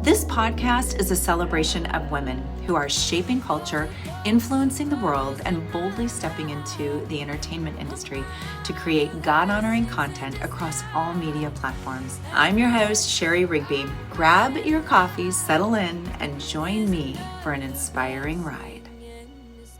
This podcast is a celebration of women who are shaping culture, influencing the world, and boldly stepping into the entertainment industry to create God-honoring content across all media platforms. I'm your host, Shari Rigby. Grab your coffee, settle in, and join me for an inspiring ride.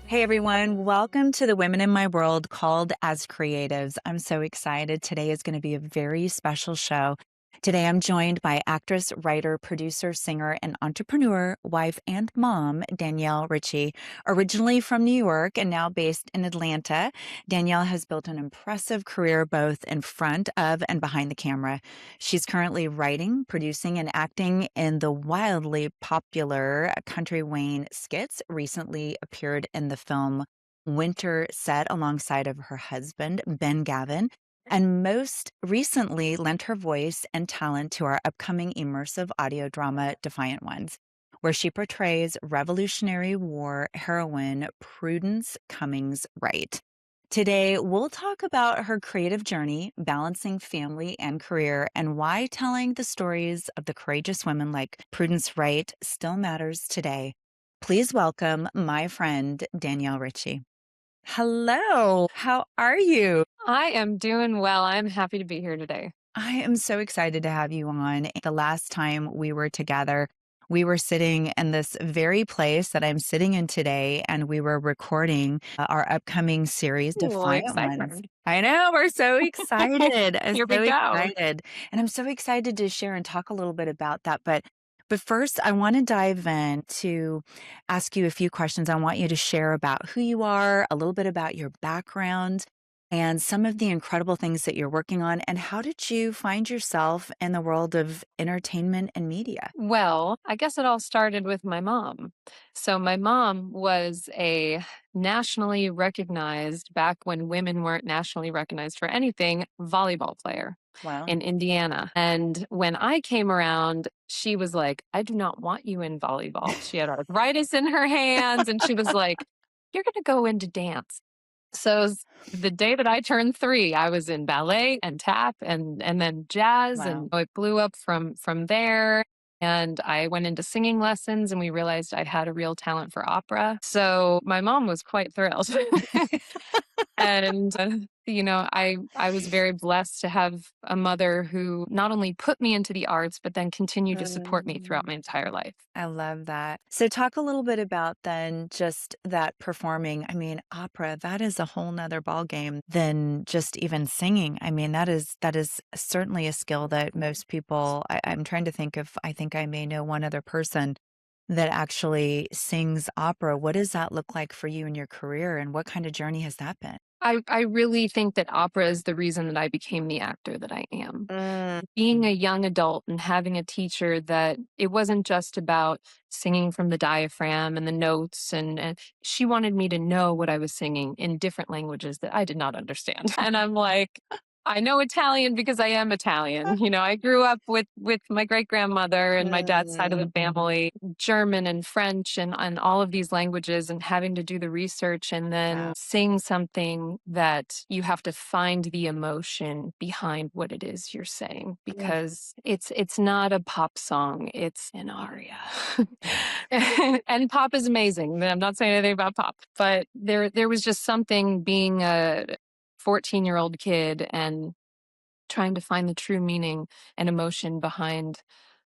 Hey everyone, welcome to the Women in My World called as Creatives. I'm so excited. Today is going to be a very special show. Today I'm joined by actress, writer, producer, singer, and entrepreneur, wife, and mom, Danielle Ricci. Originally from New York and now based in Atlanta, Danielle has built an impressive career both in front of and behind the camera. She's currently writing, producing, and acting in the wildly popular Country Wayne skits, recently appeared in the film Winter Set alongside of her husband, Ben Gavin, and most recently lent her voice and talent to our upcoming immersive audio drama, Defiant Ones, where she portrays Revolutionary War heroine Prudence Wright. Today, we'll talk about her creative journey, balancing family and career, and why telling the stories of the courageous women like Prudence Wright still matters today. Please welcome my friend, Danielle Ricci. Hello, how are you? I am doing well. I'm happy to be here today. I am so excited to have you on. The last time we were together, we were sitting in this very place that I'm sitting in today, and we were recording our upcoming series, Ooh, Defiant Ones. I know, we're so excited. I'm Here we so go. excited. And I'm so excited to share and talk a little bit about that. But first, I want to dive in to ask you a few questions. I want you to share about who you are, a little bit about your background, and some of the incredible things that you're working on. And how did you find yourself in the world of entertainment and media? Well, I guess it all started with my mom. So my mom was a nationally recognized, back when women weren't nationally recognized for anything, volleyball player Wow. in Indiana. And when I came around, she was like, I do not want you in volleyball. She had arthritis in her hands and she was like, you're going to go into dance. So the day that I turned 3, I was in ballet and tap and then jazz, Wow. and it blew up from there. And I went into singing lessons, and we realized I had a real talent for opera. So my mom was quite thrilled. And I was very blessed to have a mother who not only put me into the arts, but then continued to support me throughout my entire life. I love that. So talk a little bit about then just that performing. I mean, opera, that is a whole nother ballgame than just even singing. I mean, that is certainly a skill that most people, I'm trying to think if I think I may know one other person that actually sings opera. What does that look like for you in your career, and what kind of journey has that been? I really think that opera is the reason that I became the actor that I am. Being a young adult and having a teacher that it wasn't just about singing from the diaphragm and the notes, and she wanted me to know what I was singing in different languages that I did not understand. And I'm like, I know Italian because I am Italian. I grew up with my great-grandmother and my dad's side of the family, German and French and all of these languages, and having to do the research and then sing something that you have to find the emotion behind what it is you're saying, because it's not a pop song, it's an aria. And pop is amazing. I'm not saying anything about pop, but there was just something being a 14-year-old kid and trying to find the true meaning and emotion behind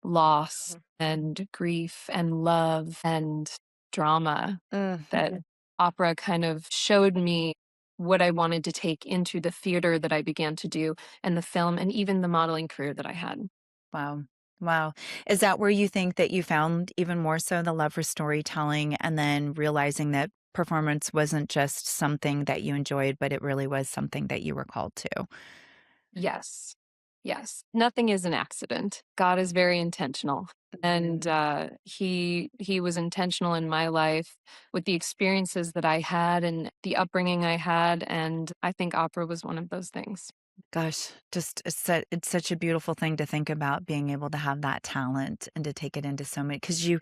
loss and grief and love and drama, that opera kind of showed me what I wanted to take into the theater that I began to do, and the film, and even the modeling career that I had. Wow. Wow. Is that where you think that you found even more so the love for storytelling, and then realizing that performance wasn't just something that you enjoyed, but it really was something that you were called to? Yes. Yes. Nothing is an accident. God is very intentional. And he was intentional in my life with the experiences that I had and the upbringing I had. And I think opera was one of those things. Gosh, just it's such a beautiful thing to think about, being able to have that talent and to take it into so many, because you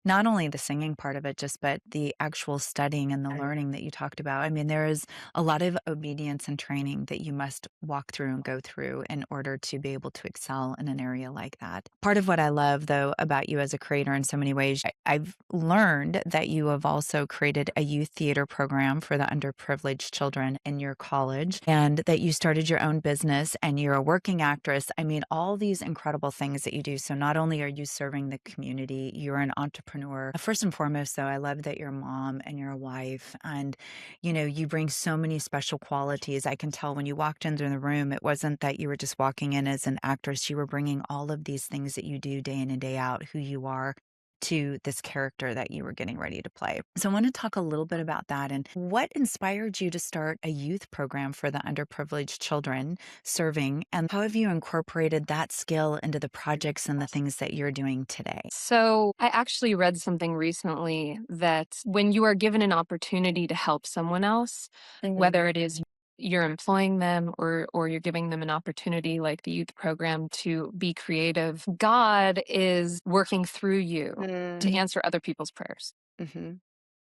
not only the singing part of it, just but the actual studying and the learning that you talked about. I mean, there is a lot of obedience and training that you must walk through and go through in order to be able to excel in an area like that. Part of what I love, though, about you as a creator in so many ways, I've learned that you have also created a youth theater program for the underprivileged children in your college, and that you started your own business and you're a working actress. I mean, all these incredible things that you do. So not only are you serving the community, you're an entrepreneur. First and foremost, though, I love that you're a mom and you're a wife, and you bring so many special qualities. I can tell when you walked into the room, it wasn't that you were just walking in as an actress. You were bringing all of these things that you do day in and day out, who you are, to this character that you were getting ready to play. So I want to talk a little bit about that and what inspired you to start a youth program for the underprivileged children serving, and how have you incorporated that skill into the projects and the things that you're doing today? So I actually read something recently that when you are given an opportunity to help someone else, whether it is you're employing them or you're giving them an opportunity like the youth program to be creative, God is working through you to answer other people's prayers. Mm-hmm.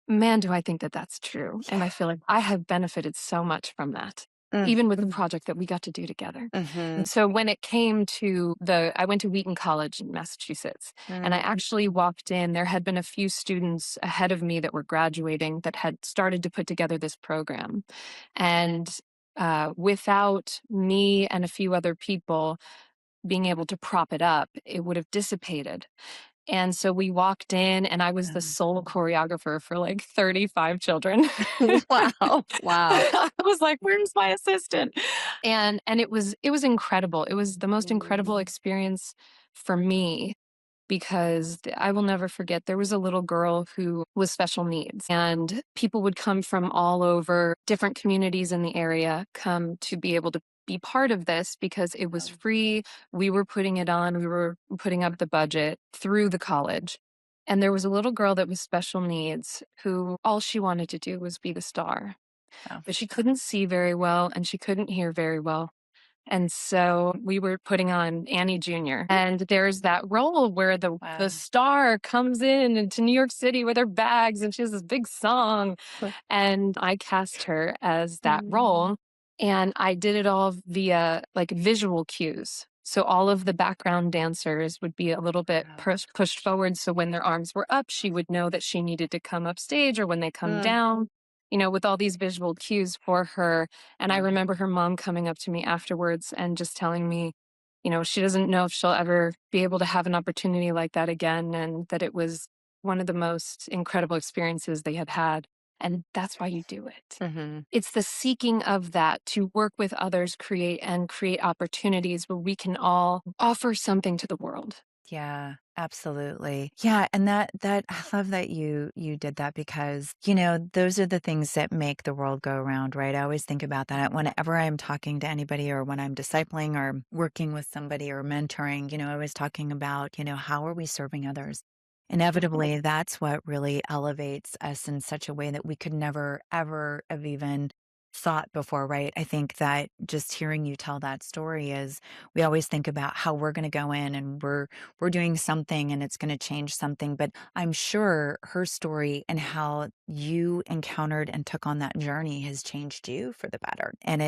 Man, do I think that that's true. And I feel like I have benefited so much from that, Mm. even with the project that we got to do together. Mm-hmm. And so when it came to I went to Wheaton College in Massachusetts, and I actually walked in. There had been a few students ahead of me that were graduating that had started to put together this program. And without me and a few other people being able to prop it up, it would have dissipated. And so we walked in, and I was the sole choreographer for like 35 children. Wow. I was like, "Where's my assistant?" And it was incredible. It was the most incredible experience for me, because I will never forget, there was a little girl who was special needs, and people would come from all over, different communities in the area, come to be able to be part of this because it was free. We were putting it on, we were putting up the budget through the college. And there was a little girl that was special needs who all she wanted to do was be the star. Wow. But she couldn't see very well and she couldn't hear very well. And so we were putting on Annie Jr. And there's that role where the star comes in into New York City with her bags and she has this big song. And I cast her as that role. And I did it all via like visual cues. So all of the background dancers would be a little bit pushed forward. So when their arms were up, she would know that she needed to come up stage, or when they come down, with all these visual cues for her. And I remember her mom coming up to me afterwards and just telling me, she doesn't know if she'll ever be able to have an opportunity like that again, and that it was one of the most incredible experiences they had had. And that's why you do it. Mm-hmm. It's the seeking of that to work with others, create opportunities where we can all offer something to the world. Yeah, absolutely. Yeah, and that I love that you did that, because those are the things that make the world go around, right? I always think about that whenever I'm talking to anybody, or when I'm discipling or working with somebody or mentoring, I was talking about, how are we serving others? Inevitably, that's what really elevates us in such a way that we could never ever have even thought before, right? I think that just hearing you tell that story is, we always think about how we're going to go in and we're doing something and it's going to change something, but I'm sure her story and how you encountered and took on that journey has changed you for the better, and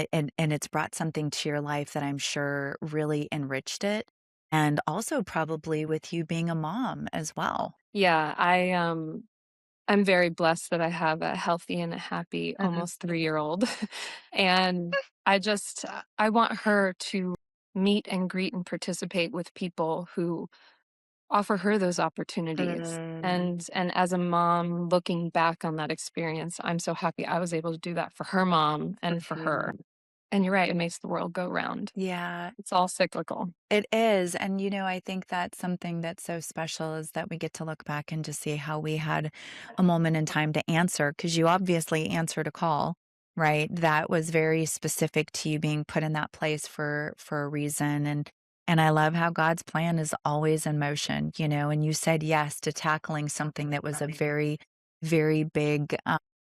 it's brought something to your life that I'm sure really enriched it, and also probably with you being a mom as well. Yeah, I'm very blessed that I have a healthy and a happy almost 3-year-old. And I want her to meet and greet and participate with people who offer her those opportunities. And as a mom looking back on that experience, I'm so happy I was able to do that for her mom and for her. And you're right, it makes the world go round. Yeah, It's all cyclical. it is. And, I think that's something that's so special, is that we get to look back and just see how we had a moment in time to answer, because you obviously answered a call, right? That was very specific to you being put in that place for a reason. And I love how God's plan is always in motion, and you said yes to tackling something that was a very, very big,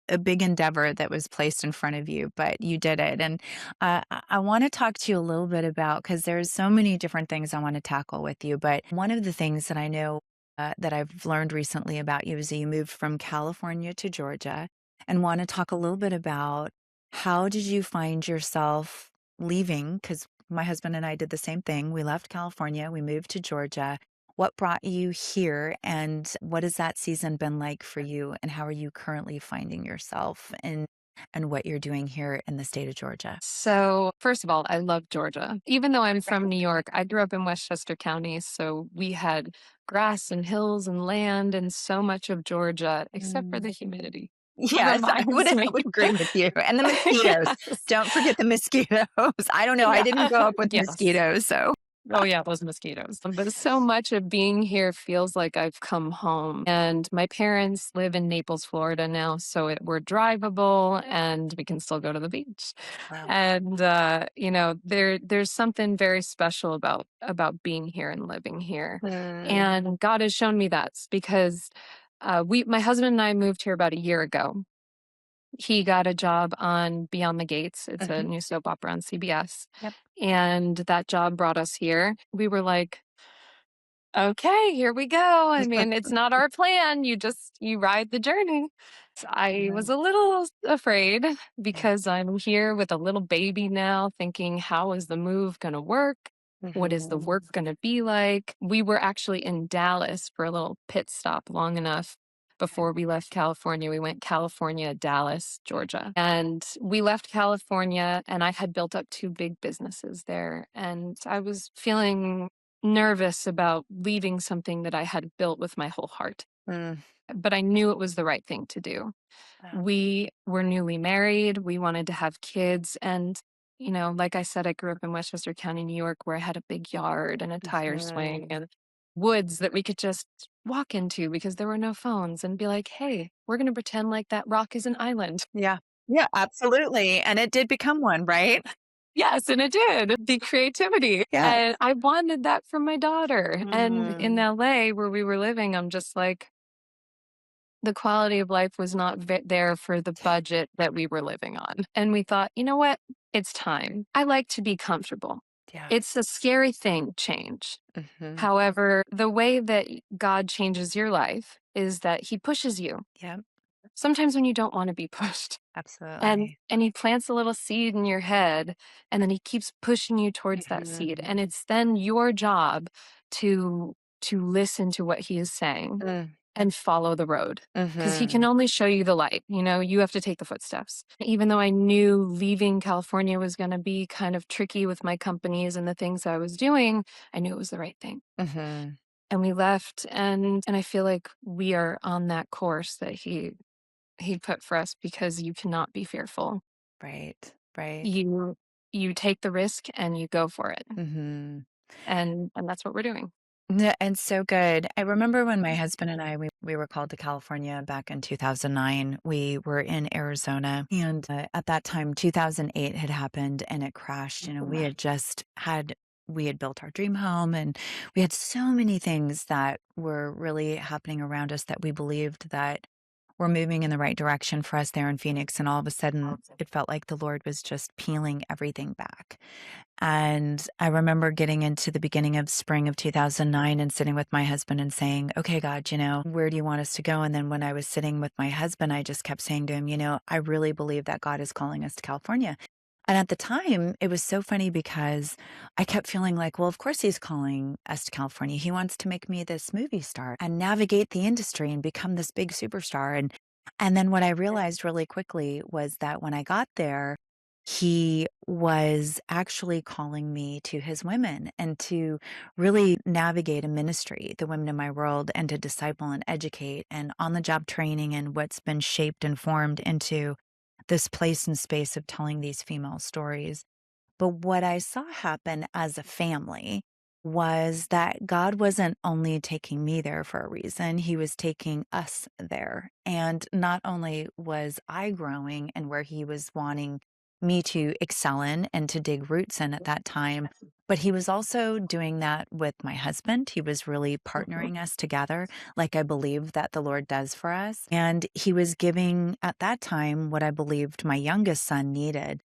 a big endeavor that was placed in front of you, but you did it. And I want to talk to you a little bit about, because there's so many different things I want to tackle with you, but one of the things that I know that I've learned recently about you is that you moved from California to Georgia, and want to talk a little bit about how did you find yourself leaving? Because my husband and I did the same thing. We left California, we moved to Georgia. What brought you here, and what has that season been like for you? And how are you currently finding yourself and what you're doing here in the state of Georgia? So, first of all, I love Georgia. Even though I'm from New York, I grew up in Westchester County, so we had grass and hills and land and so much of Georgia, except for Mm. the humidity. Yes, I would Reminds I me. would agree with you, and the mosquitoes. Yes. Don't forget the mosquitoes. I don't know, I Yeah. didn't grow up with Yes. mosquitoes, so Oh, yeah, those mosquitoes. But so much of being here feels like I've come home. And my parents live in Naples, Florida now, so we're drivable and we can still go to the beach. wow. And there's something very special about being here and living here. Mm, And God has shown me that's because my husband and I moved here about a year ago. He got a job on Beyond the Gates. It's a mhm, new soap opera on CBS. yep. And that job brought us here. We were like, okay, here we go. I mean, it's not our plan. You ride the journey. So I was Mhm, a little afraid yeah. because I'm here with a little baby now, thinking, how is the move going to work? What is the work Mhm, going to be like? We were actually in Dallas for a little pit stop long enough okay. before we left California. We went California, Dallas, Georgia. And we left California, and I had built up two big businesses there. And I was feeling nervous about leaving something that I had built with my whole heart, Mm, but I knew it was the right thing to do. wow. We were newly married, we wanted to have kids, and like I said, I grew up in Westchester County, New York, where I had a big yard and a tire swing Mhm. and woods that we could just walk into because there were no phones and be like, "Hey, we're going to pretend like that rock is an island." Yeah. Yeah, absolutely, and it did become one, right? Yes, and it did. The creativity. Yeah. And I wanted that from my daughter. And in Mhm, LA, where we were living, I'm just like, the quality of life was not there for the budget that we were living on. And we thought, you know what? It's time. I like to be comfortable. yeah. It's a scary thing, change. Mhm, However, the way that God changes your life is that he pushes you. yep, Sometimes when you don't want to be pushed. And absolutely. and he plants a little seed in your head, and then he keeps pushing you towards that seed, Mhm, and it's then your job to listen to what he is saying mm, and follow the road, because he can mhm, only show you the light. You have to take the footsteps. Even though I knew leaving California was going to be kind of tricky with my companies and the things I was doing, I knew it was the right thing. mhm. And we left, and I feel like we are on that course that he put for us, because you cannot be fearful. Right, right. You take the risk and you go for it. Mhm. And that's what we're doing. And so good. I remember when my husband and I we were called to California back in 2009. We were in Arizona, and at that time 2008 had happened and it crashed. We had built our dream home, and we had so many things that were really happening around us that we believed that were moving in the right direction for us there in Phoenix, and all of a sudden it felt like the Lord was just peeling everything back. And I remember getting into the beginning of spring of 2009 and sitting with my husband and saying, "Okay, God, where do you want us to go?" And then when I was sitting with my husband, I just kept saying to him, "I really believe that God is calling us to California." And at the time, it was so funny because I kept feeling like, well, of course he's calling us to California. He wants to make me this movie star and navigate the industry and become this big superstar. And then what I realized really quickly was that when I got there, he was actually calling me to his women and to really navigate a ministry, the women in my world, and to disciple and educate and on the job training and what's been shaped and formed into this place and space of telling these female stories. But what I saw happen as a family was that God wasn't only taking me there for a reason, He was taking us there. And not only was I growing and where He was wanting me to excel in and to dig roots in at that time, but He was also doing that with my husband. He was really partnering us together, like I believe that the Lord does for us. And He was giving at that time what I believed my youngest son needed.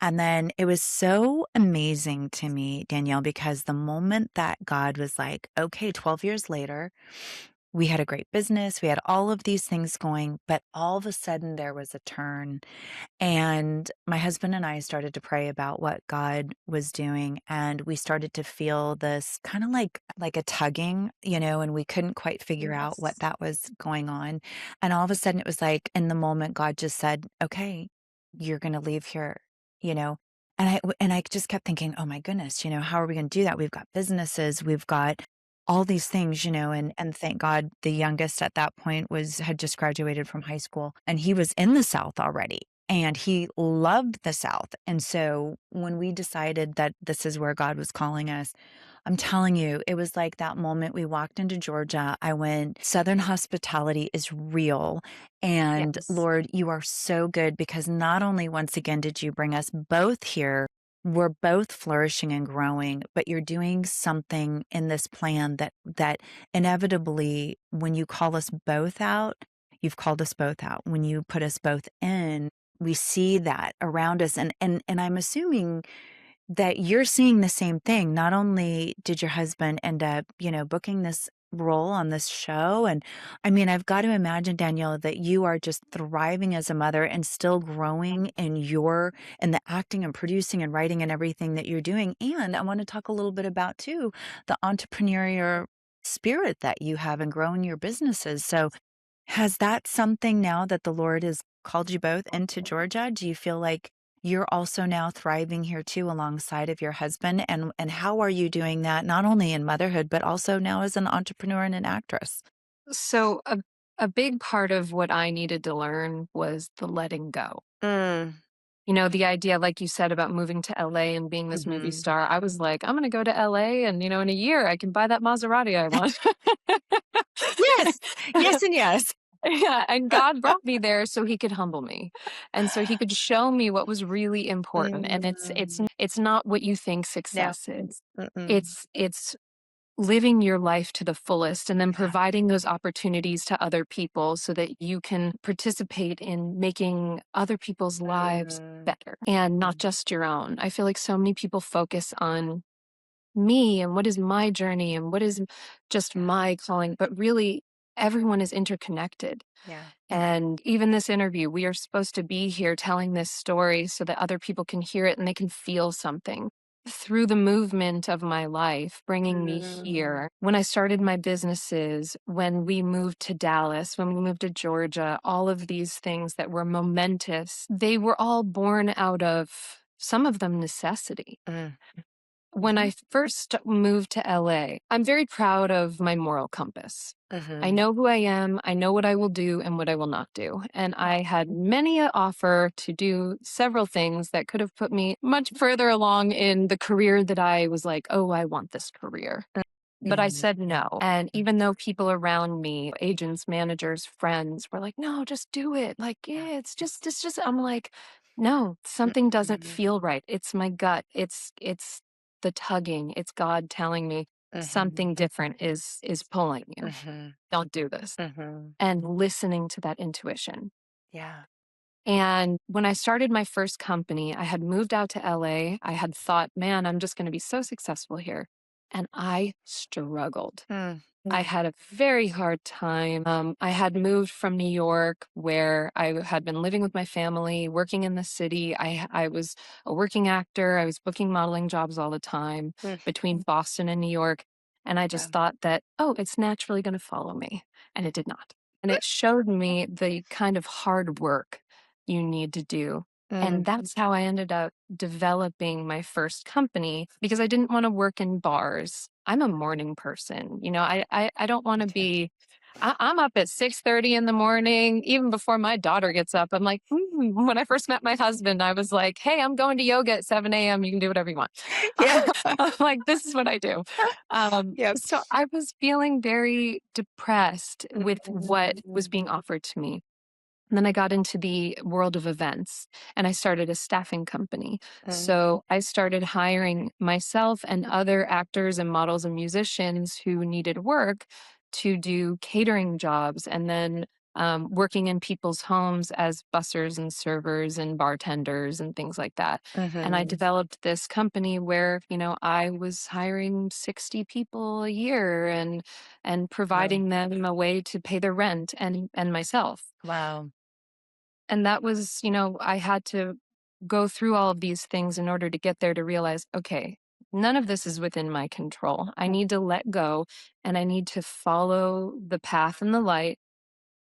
And then it was so amazing to me, Danielle, because the moment that God was like, okay, 12 years later, We had a great business. We had all of these things going, but all of a sudden there was a turn. And my husband and I started to pray about what God was doing. And we started to feel this kind of like a tugging, and we couldn't quite figure out what Yes. that was going on. And all of a sudden it was like in the moment, God just said, okay, you're going to leave here, you know. And I just kept thinking, oh my goodness, how are we going to do that? We've got businesses, we've got all these things, and thank God the youngest at that point had just graduated from high school, and he was in the South already. And he loved the South. And so when we decided that this is where God was calling us, I'm telling you, it was like that moment we walked into Georgia. I went, Southern hospitality is real. And Yes. Lord, you are so good, because not only once again did you bring us both here, we're both flourishing and growing, but you're doing something in this plan that inevitably, when you call us both out, you've called us both out. When you put us both in, we see that around us. And I'm assuming that you're seeing the same thing. Not only did your husband end up, booking this role on this show, and I mean, I've got to imagine, Danielle, that you are just thriving as a mother and still growing in the acting and producing and writing and everything that you're doing. And I want to talk a little bit about too the entrepreneurial spirit that you have and growing your businesses. So has that something now that the Lord has called you both into Georgia? Do you feel like you're also now thriving here too alongside of your husband? And how are you doing that, not only in motherhood, but also now as an entrepreneur and an actress? So a big part of what I needed to learn was the letting go. Mm. The idea, like you said, about moving to LA and being this movie Mhm. star, I was like, I'm going to go to LA and, in a year I can buy that Maserati I want. Yes. Yes and yes. Yeah, and God brought me there so he could humble me. And so he could show me what was really important. And it's not what you think No. success is. Mm-mm. It's living your life to the fullest and then Yeah. providing those opportunities to other people so that you can participate in making other people's lives better and not just your own. I feel like so many people focus on me and what is my journey and what is just my calling, but really everyone is interconnected. Yeah. And even this interview, we are supposed to be here telling this story so that other people can hear it and they can feel something. Through the movement of my life, bringing me here, when I started my businesses, when we moved to Dallas, when we moved to Georgia, all of these things that were momentous, they were all born out of, some of them, necessity. Mm. When I first moved to LA, I'm very proud of my moral compass. I know who I am, I know what I will do and what I will not do. And I had many an offer to do several things that could have put me much further along in the career that I was like, oh, I want this career. But I said no. And even though people around me, agents, managers, friends were like, no, just do it. Like, yeah, it's just, I'm like, no, something doesn't feel right. It's my gut. It's the tugging. It's God telling me something different is pulling you. Don't do this. And listening to that intuition. Yeah. And when I started my first company, I had moved out to LA. I had thought, man, I'm just going to be so successful here. And I struggled. I had a very hard time. I had moved from New York, where I had been living with my family, working in the city. I was a working actor. I was booking modeling jobs all the time between Boston and New York. And I just thought that, oh, it's naturally going to follow me. And it did not. And it showed me the kind of hard work you need to do. And that's how I ended up developing my first company, because I didn't want to work in bars. I'm a morning person. I don't want to be, I'm up at 6:30 in the morning, even before my daughter gets up. I'm like, when I first met my husband, I was like, hey, I'm going to yoga at 7 a.m. You can do whatever you want. Yeah. I'm like, this is what I do. Yep. So I was feeling very depressed with what was being offered to me. And then I got into the world of events and I started a staffing company. So I started hiring myself and other actors and models and musicians who needed work to do catering jobs. And then working in people's homes as bussers and servers and bartenders and things like that. And I developed this company where, I was hiring 60 people a year and providing them a way to pay their rent and myself. Wow. And that was, I had to go through all of these things in order to get there to realize, okay, none of this is within my control. I need to let go and I need to follow the path and the light.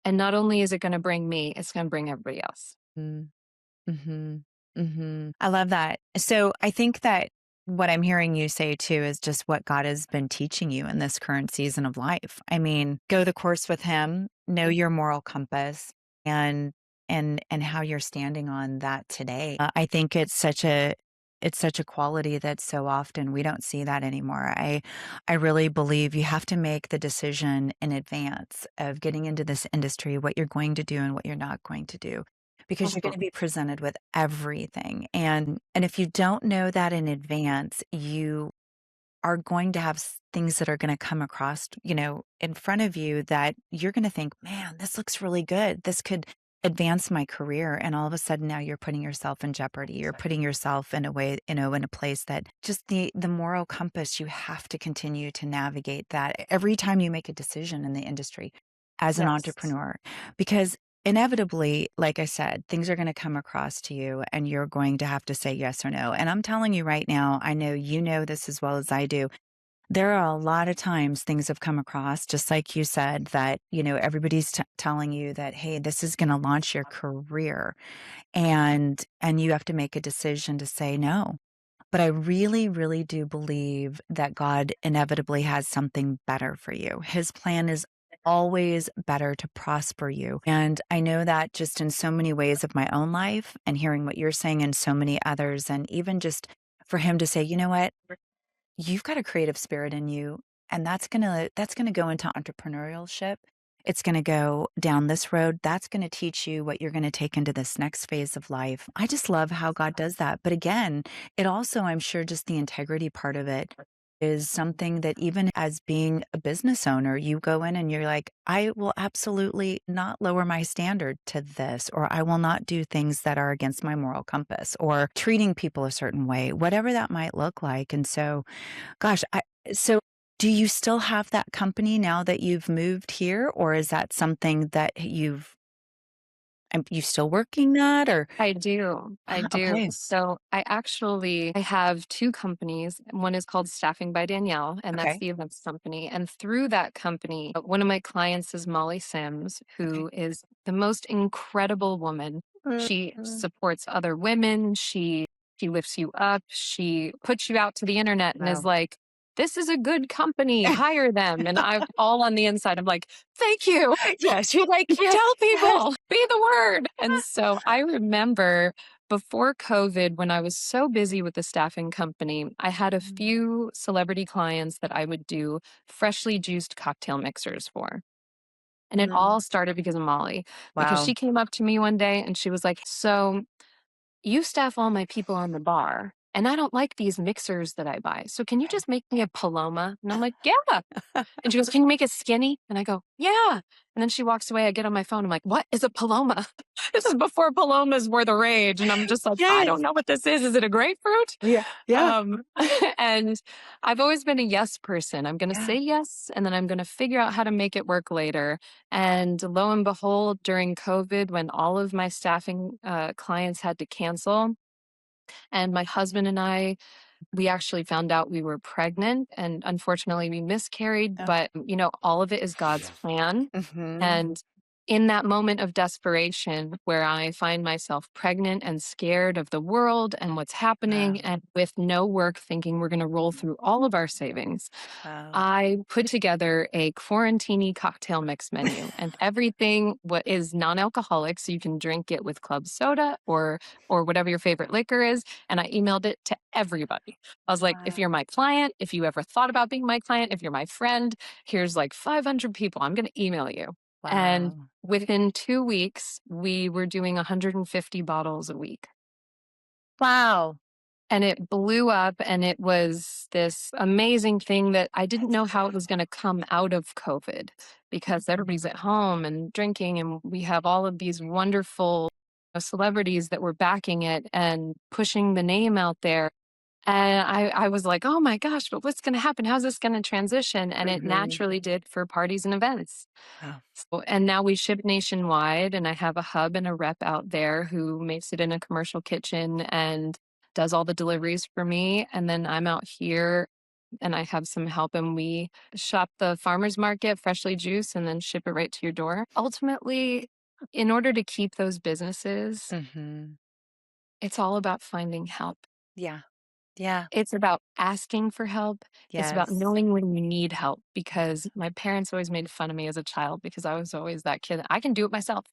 And not only is it going to bring me, it's going to bring everybody else. Mm-hmm. Mm-hmm. I love that. So I think that what I'm hearing you say too is just what God has been teaching you in this current season of life. I mean, go the course with Him, know your moral compass, and how you're standing on that today. I think it's such a quality that so often we don't see that anymore. I really believe you have to make the decision in advance of getting into this industry, what you're going to do and what you're not going to do, because you're going to be presented with everything. And if you don't know that in advance, you are going to have things that are going to come across, in front of you that you're going to think, man, this looks really good. This could advance my career. And all of a sudden now you're putting yourself in jeopardy. You're putting yourself in a way, in a place that just the moral compass, you have to continue to navigate that every time you make a decision in the industry as an entrepreneur, because inevitably, like I said, things are going to come across to you and you're going to have to say yes or no. And I'm telling you right now, I know you know this as well as I do. There are a lot of times things have come across, just like you said, that, everybody's telling you that, hey, this is going to launch your career. And you have to make a decision to say no. But I really, really do believe that God inevitably has something better for you. His plan is always better to prosper you. And I know that just in so many ways of my own life and hearing what you're saying and so many others. And even just for him to say, you know what, you've got a creative spirit in you. And that's gonna go into entrepreneurship. It's going to go down this road. That's going to teach you what you're going to take into this next phase of life. I just love how God does that. But again, it also, I'm sure, just the integrity part of it is something that even as being a business owner, you go in and you're like, I will absolutely not lower my standard to this, or I will not do things that are against my moral compass, or treating people a certain way, whatever that might look like. And so, gosh, so do you still have that company now that you've moved here, or is that something that you still working that, or? I do. I do. Okay. So I have two companies. One is called Staffing by Danielle, and that's Okay. the events company. And through that company, one of my clients is Molly Sims, who is the most incredible woman. She supports other women. She lifts you up. She puts you out to the internet and is Wow. like, this is a good company, hire them. And I'm all on the inside. I'm like, thank you. Yes. She like, Yes. tell people, be the word. And so I remember before COVID, when I was so busy with the staffing company, I had a few celebrity clients that I would do freshly juiced cocktail mixers for. And it all started because of Molly, because Wow. she came up to me one day and she was like, so you staff all my people on the bar, and I don't like these mixers that I buy. So can you just make me a Paloma? And I'm like, yeah. And she goes, can you make it skinny? And I go, yeah. And then she walks away. I get on my phone. I'm like, what is a Paloma? This is before Palomas were the rage. And I'm just like, I Yes. don't know what this is. Is it a grapefruit? Yeah. Yeah. And I've always been a yes person. I'm going to say yes, and then I'm going to figure out how to make it work later. And lo and behold, during COVID, when all of my staffing clients had to cancel, and my husband and I, we actually found out we were pregnant, and unfortunately we miscarried, but all of it is God's plan. Mm-hmm. And in that moment of desperation where I find myself pregnant and scared of the world and what's happening, and with no work, thinking we're going to roll through all of our savings, Wow. I put together a quarantini cocktail mix menu, and everything what is non-alcoholic, so you can drink it with club soda or whatever your favorite liquor is. And I emailed it to everybody. I was like, if you're my client, if you ever thought about being my client, if you're my friend, here's like 500 people. I'm going to email you. Wow. And within 2 weeks, we were doing 150 bottles a week. Wow. And it blew up, and it was this amazing thing that I didn't know how it was going to come out of COVID, because everybody's at home and drinking, and we have all of these wonderful celebrities that were backing it and pushing the name out there. And I was like, oh my gosh, but what's going to happen? How's this going to transition? And it naturally did for parties and events. Wow. So, and now we ship nationwide, and I have a hub and a rep out there who makes it in a commercial kitchen and does all the deliveries for me. And then I'm out here and I have some help, and we shop the farmer's market, freshly juiced, and then ship it right to your door. Ultimately, in order to keep those businesses, it's all about finding help. Yeah. Yeah. It's about asking for help. It's about Yes. knowing when you need help, because my parents always made fun of me as a child because I was always that kid. I can do it myself.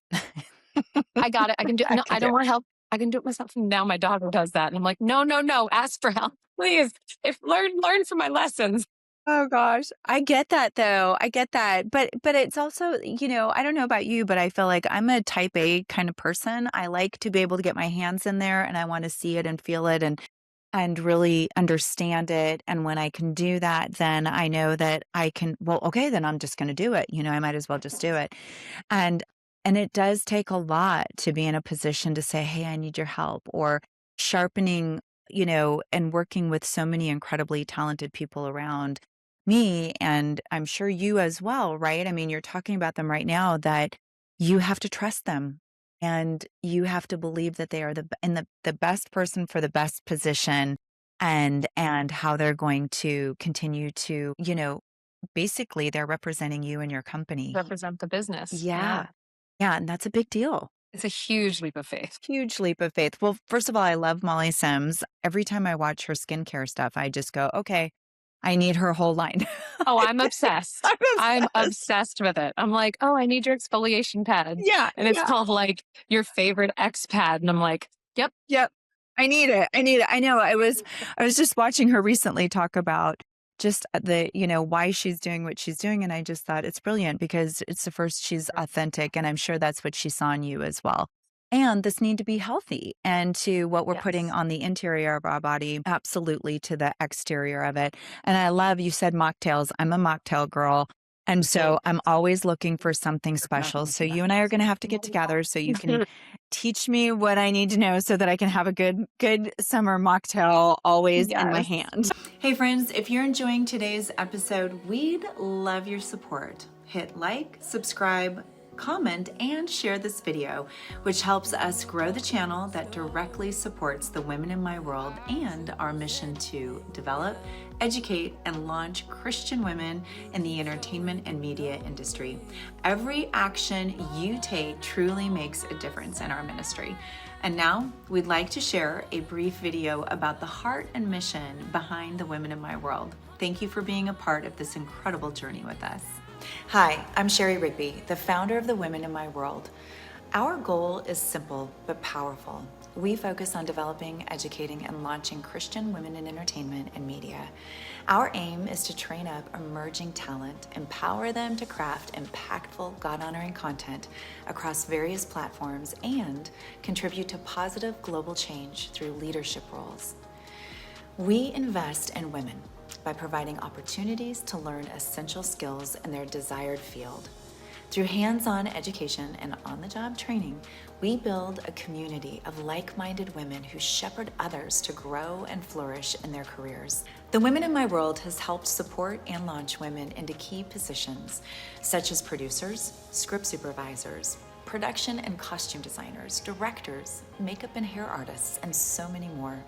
I got it. I can do it. No, I don't want help. I can do it myself. And now my daughter does that. And I'm like, no, ask for help, please. Learn from my lessons. Oh gosh. I get that though. I get that. But it's also, I don't know about you, but I feel like I'm a type A kind of person. I like to be able to get my hands in there, and I want to see it and feel it and really understand it. And when I can do that, then I know that I can, well, okay, then I'm just going to do it. I might as well just do it. And it does take a lot to be in a position to say, hey, I need your help, or sharpening, and working with so many incredibly talented people around me. And I'm sure you as well, right? I mean, you're talking about them right now, that you have to trust them, and you have to believe that they are the best person for the best position, and how they're going to continue to, basically they're representing you and your company. Represent the business. Yeah. Yeah. And that's a big deal. It's a huge leap of faith. Huge leap of faith. Well, first of all, I love Molly Sims. Every time I watch her skincare stuff, I just go, okay, I need her whole line. Oh, I'm obsessed. I'm obsessed with it. I'm like, oh, I need your exfoliation pad. Yeah. And it's called like your favorite X pad. And I'm like, yep. I need it. I know. I was just watching her recently talk about just the, why she's doing what she's doing. And I just thought it's brilliant, because it's the first, she's authentic. And I'm sure that's what she saw in you as well. And this need to be healthy, and to what we're putting on the interior of our body, absolutely, to the exterior of it. And I love, you said mocktails. I'm a mocktail girl. And so I'm always looking for something special. So you and I are going to have to get together so you can teach me what I need to know so that I can have a good summer mocktail always in my hand. Hey friends, if you're enjoying today's episode, we'd love your support. Hit like, subscribe, comment, and share this video, which helps us grow the channel that directly supports the women in my world and our mission to develop, educate, and launch Christian women in the entertainment and media industry. Every action you take truly makes a difference in our ministry. And now we'd like to share a brief video about the heart and mission behind the women in my world. Thank you for being a part of this incredible journey with us. Hi, I'm Shari Rigby, the founder of the Women in My World. Our goal is simple but powerful. We focus on developing, educating, and launching Christian women in entertainment and media. Our aim is to train up emerging talent, empower them to craft impactful, God-honoring content across various platforms, and contribute to positive global change through leadership roles. We invest in women by providing opportunities to learn essential skills in their desired field. Through hands-on education and on-the-job training, we build a community of like-minded women who shepherd others to grow and flourish in their careers. The Women in My World has helped support and launch women into key positions, such as producers, script supervisors, production and costume designers, directors, makeup and hair artists, and so many more.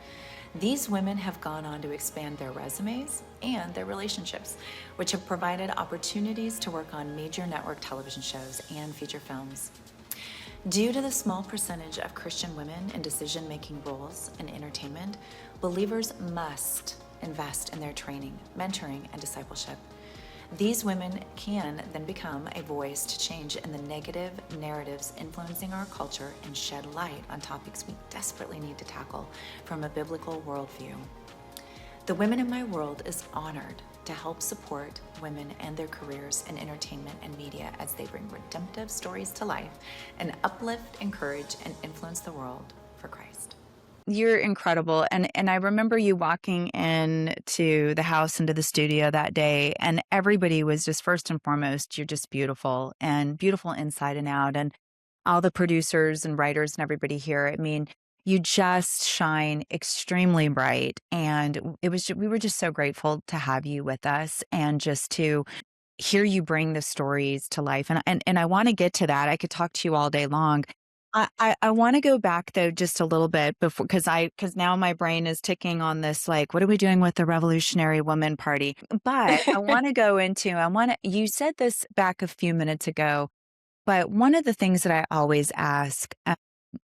These women have gone on to expand their resumes and their relationships, which have provided opportunities to work on major network television shows and feature films. Due to the small percentage of Christian women in decision-making roles in entertainment, believers must invest in their training, mentoring, and discipleship. These women can then become a voice to change in the negative narratives influencing our culture and shed light on topics we desperately need to tackle from a biblical worldview. The Women in My World is honored to help support women and their careers in entertainment and media as they bring redemptive stories to life and uplift, encourage, and influence the world for Christ. You're incredible. And I remember you walking in to the house, into the studio that day, and everybody was just, first and foremost, you're just beautiful, and beautiful inside and out. And all the producers and writers and everybody here, I mean, you just shine extremely bright. And we were just so grateful to have you with us, and just to hear you bring the stories to life. And I want to get to that. I could talk to you all day long. I want to go back though just a little bit before, because now my brain is ticking on this, like, what are we doing with the Revolutionary Woman Party? But I want to go into, you said this back a few minutes ago, but one of the things that I always ask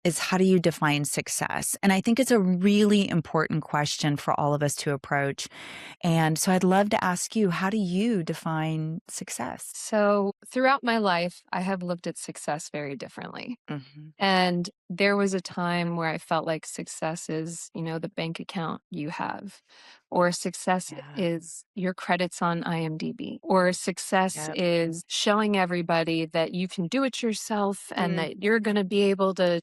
is, how do you define success? And I think it's a really important question for all of us to approach. And so I'd love to ask you, how do you define success? So throughout my life, I have looked at success very differently. Mm-hmm. And there was a time where I felt like success is, the bank account you have, or success is your credits on IMDb, or success is showing everybody that you can do it yourself and that you're going to be able to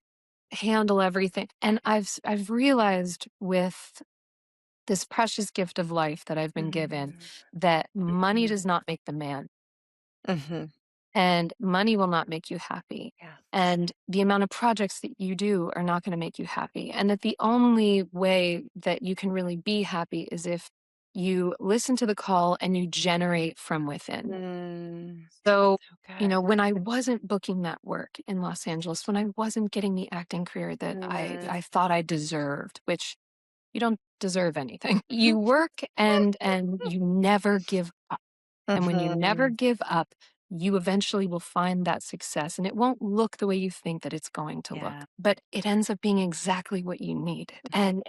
handle everything. And I've realized with this precious gift of life that I've been given, that money does not make the man. And money will not make you happy. And the amount of projects that you do are not going to make you happy. And that the only way that you can really be happy is if you listen to the call and you generate from within. So, when I wasn't booking that work in Los Angeles, when I wasn't getting the acting career that I thought I deserved, which you don't deserve anything. You work and you never give up. And when you never give up, you eventually will find that success, and it won't look the way you think that it's going to look, but it ends up being exactly what you need, and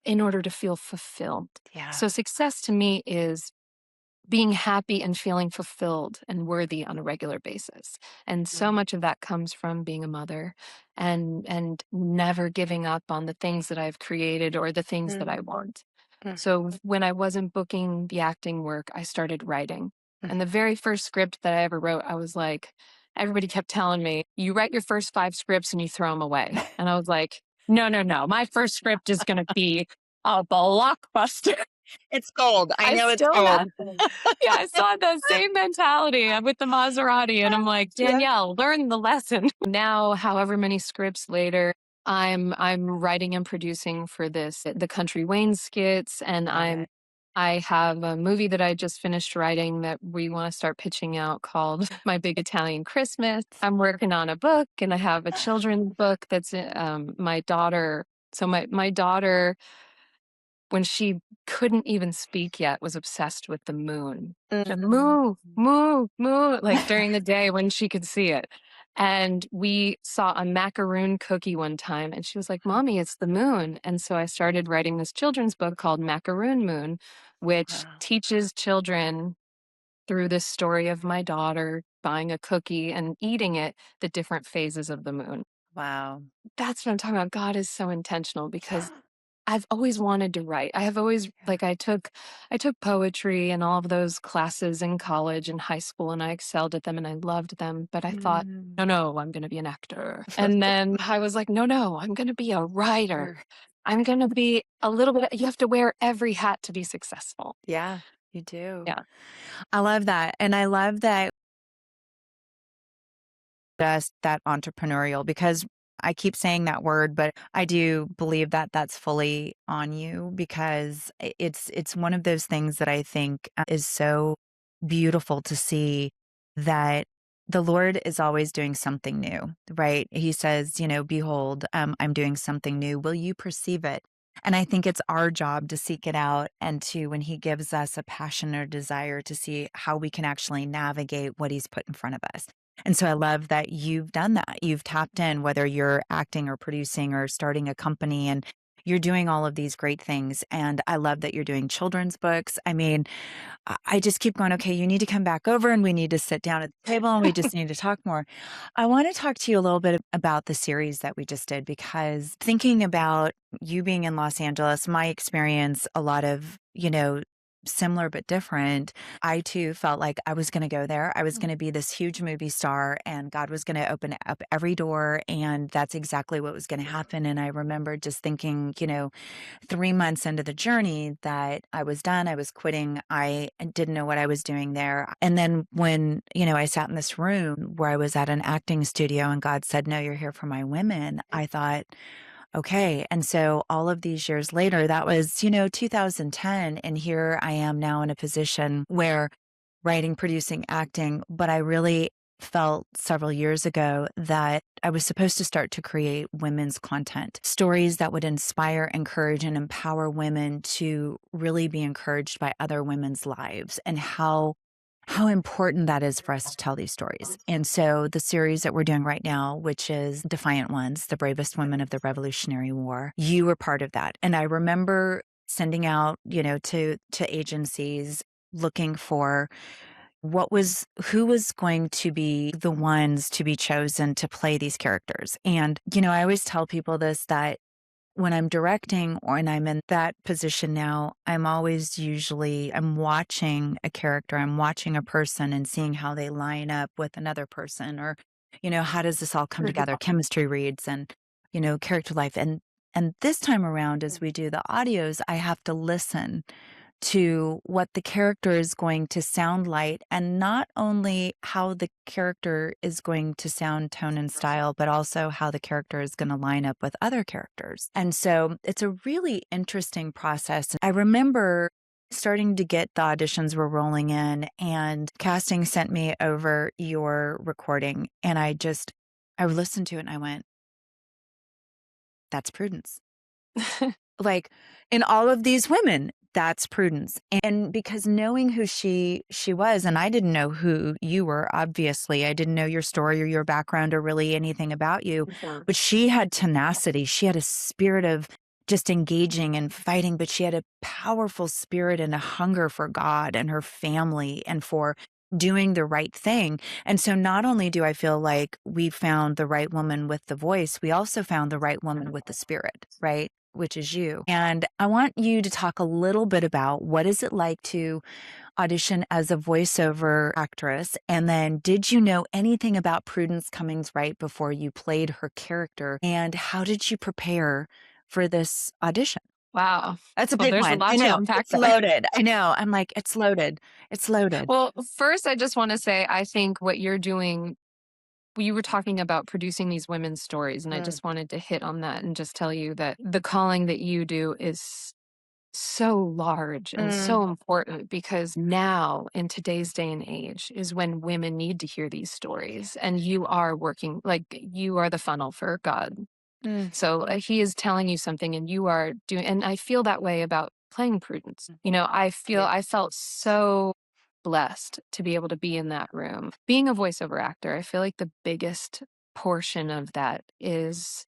in order to feel fulfilled. So success to me is being happy and feeling fulfilled and worthy on a regular basis. And so much of that comes from being a mother and never giving up on the things that I've created or the things that I want. So when I wasn't booking the acting work, I started writing. And the very first script that I ever wrote, I was like, everybody kept telling me, you write your first 5 scripts and you throw them away. And I was like, no. My first script is going to be a blockbuster. It's gold. I know it's gold. Yeah, I saw the same mentality with the Maserati. And I'm like, Danielle, learn the lesson. Now, however many scripts later, I'm writing and producing for the Country Wayne skits, and I have a movie that I just finished writing that we want to start pitching out called My Big Italian Christmas. I'm working on a book, and I have a children's book that's my daughter. So my daughter, when she couldn't even speak yet, was obsessed with the moon. Moo, moo, moo, like during the day when she could see it. And we saw a macaroon cookie one time, and she was like, Mommy, it's the moon. And so I started writing this children's book called Macaroon Moon, which teaches children through this story of my daughter buying a cookie and eating it, the different phases of the moon. Wow. That's what I'm talking about. God is so intentional, because I've always wanted to write. I have always, like, I took poetry and all of those classes in college and high school, and I excelled at them and I loved them. But I thought, no, I'm going to be an actor. And then I was like, no, I'm going to be a writer. I'm going to be a little bit, you have to wear every hat to be successful. Yeah, you do. Yeah. I love that. And I love that just that entrepreneurial, because I keep saying that word, but I do believe that that's fully on you, because it's one of those things that I think is so beautiful to see, that the Lord is always doing something new, right? He says, behold, I'm doing something new. Will you perceive it? And I think it's our job to seek it out, and to, when he gives us a passion or desire, to see how we can actually navigate what he's put in front of us. And so I love that you've done that. You've tapped in, whether you're acting or producing or starting a company, and you're doing all of these great things. And I love that you're doing children's books. I mean, I just keep going, okay, you need to come back over and we need to sit down at the table and we just need to talk more. I want to talk to you a little bit about the series that we just did, because thinking about you being in Los Angeles, my experience, a lot of, similar but different, I too felt like I was going to go there. I was going to be this huge movie star, and God was going to open up every door. And that's exactly what was going to happen. And I remember just thinking, 3 months into the journey that I was done, I was quitting. I didn't know what I was doing there. And then when, I sat in this room where I was at an acting studio and God said, no, you're here for my women, I thought, okay. And so all of these years later, that was, 2010. And here I am now in a position where writing, producing, acting, but I really felt several years ago that I was supposed to start to create women's content, stories that would inspire, encourage, and empower women to really be encouraged by other women's lives and how important that is for us to tell these stories. And so the series that we're doing right now, which is Defiant Ones, the bravest women of the Revolutionary War, you were part of that. And I remember sending out, to agencies looking for who was going to be the ones to be chosen to play these characters. And, I always tell people this, that when I'm directing or when I'm in that position now, I'm watching a character, I'm watching a person and seeing how they line up with another person, or, how does this all come together? Chemistry reads and, character life. And this time around, as we do the audios, I have to listen to what the character is going to sound like, and not only how the character is going to sound, tone, and style, but also how the character is going to line up with other characters. And so it's a really interesting process. I remember starting to get the auditions were rolling in, and casting sent me over your recording, and I listened to it and I went, that's Prudence. Like, in all of these women, that's Prudence. And because knowing who she was, and I didn't know who you were, obviously. I didn't know your story or your background or really anything about you. But she had tenacity. She had a spirit of just engaging and fighting, but she had a powerful spirit and a hunger for God and her family and for doing the right thing. And so not only do I feel like we found the right woman with the voice, we also found the right woman with the spirit, right? Which is you. And I want you to talk a little bit about what is it like to audition as a voiceover actress? And then did you know anything about Prudence Cummings Wright before you played her character? And how did you prepare for this audition? Wow. That's a Well, big there's one. a lot I to know. unpack It's there. loaded. I know. I'm like, it's loaded. It's loaded. Well, first, I just want to say, I think what you're doing, you were talking about producing these women's stories, and I just wanted to hit on that and just tell you that the calling that you do is so large and so important, because now in today's day and age is when women need to hear these stories, and you are working, like, you are the funnel for God. So he is telling you something and you are doing, and I feel that way about playing Prudence. I felt so blessed to be able to be in that room. Being a voiceover actor, I feel like the biggest portion of that is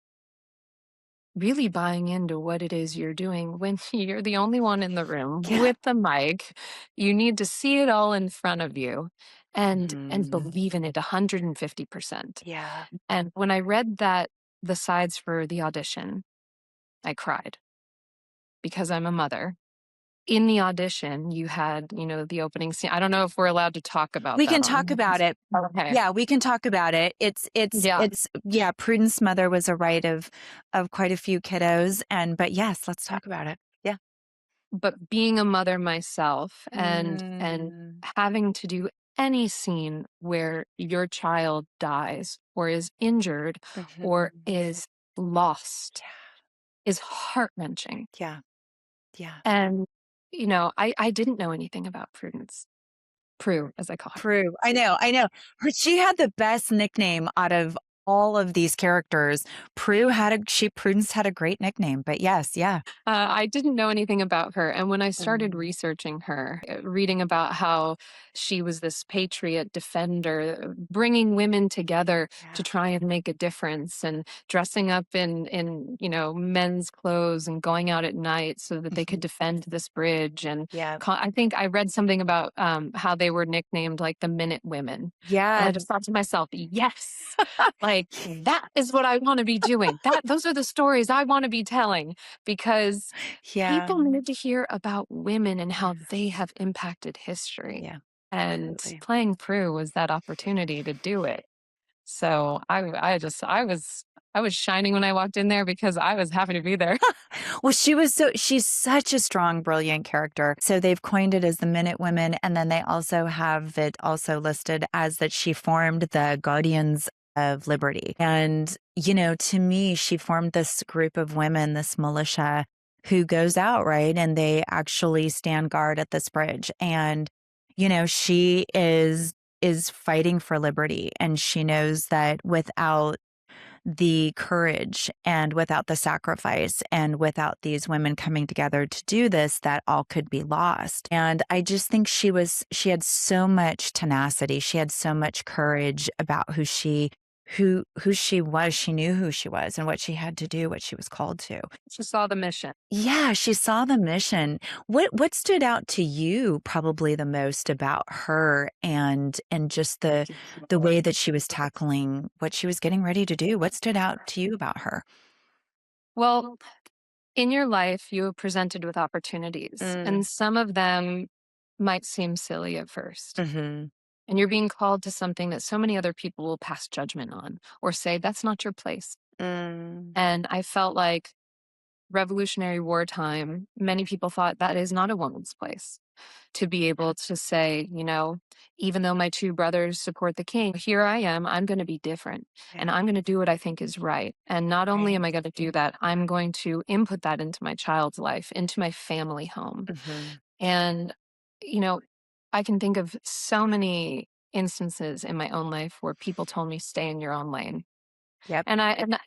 really buying into what it is you're doing when you're the only one in the room with the mic. You need to see it all in front of you and believe in it 150%. Yeah. And when I read the sides for the audition, I cried because I'm a mother. In the audition, you had, the opening scene. I don't know if we're allowed to talk about We that. can talk about it. Okay. Yeah, we can talk about it. It's Prudence mother was a right of quite a few kiddos, but yes, let's talk about it. Yeah. But being a mother myself and having to do any scene where your child dies or is injured or is lost is heart-wrenching. Yeah. Yeah. And, I didn't know anything about Prudence. Prue, as I call her. Prue. I know. She had the best nickname out of all of these characters. Prudence had a great nickname, but yes, yeah. I didn't know anything about her. And when I started researching her, reading about how she was this patriot defender, bringing women together to try and make a difference, and dressing up in men's clothes and going out at night so that they could defend this bridge. And I think I read something about how they were nicknamed like the Minute Women. Yeah. And I just thought to myself, yes, like, that is what I want to be doing. Those are the stories I want to be telling, because people need to hear about women and how they have impacted history. Yeah. And Absolutely. playing Prue was that opportunity to do it. So I was shining when I walked in there because I was happy to be there. Well, she's such a strong, brilliant character. So they've coined it as the Minute Women. And then they also have it also listed as that she formed the Guardians of Liberty. And, to me, she formed this group of women, this militia who goes out, right? And they actually stand guard at this bridge. And, she is fighting for liberty. And she knows that without the courage and without the sacrifice and without these women coming together to do this, that all could be lost. And I just think she had so much tenacity. She had so much courage about who she was. She knew who she was and what she had to do, what she was called to. She saw the mission. Yeah, she saw the mission. What stood out to you probably the most about her and just the way that she was tackling what she was getting ready to do? What stood out to you about her? Well, in your life, you are presented with opportunities, and some of them might seem silly at first. Mm-hmm. And you're being called to something that so many other people will pass judgment on or say, that's not your place. And I felt like Revolutionary War time, many people thought that is not a woman's place to be able to say, even though my two brothers support the king, here I am, I'm going to be different and I'm going to do what I think is right. And not only am I going to do that, I'm going to input that into my child's life, into my family home. And, I can think of so many instances in my own life where people told me, stay in your own lane. Yep. And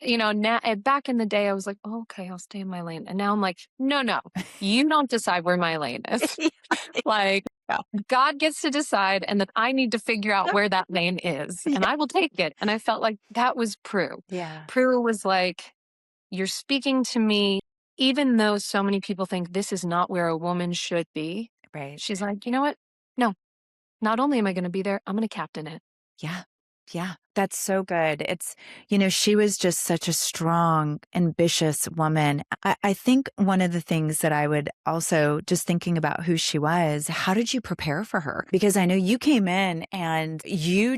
now back in the day, I was like, oh, okay, I'll stay in my lane. And now I'm like, no, you don't decide where my lane is. Like, God gets to decide, and that I need to figure out where that lane is, and I will take it. And I felt like that was Prue. Yeah. Prue was like, you're speaking to me, even though so many people think this is not where a woman should be. Right. She's like, you know what? No, not only am I going to be there, I'm going to captain it. Yeah. Yeah. That's so good. It's, she was just such a strong, ambitious woman. I think one of the things that I would also, just thinking about who she was, how did you prepare for her? Because I know you came in and you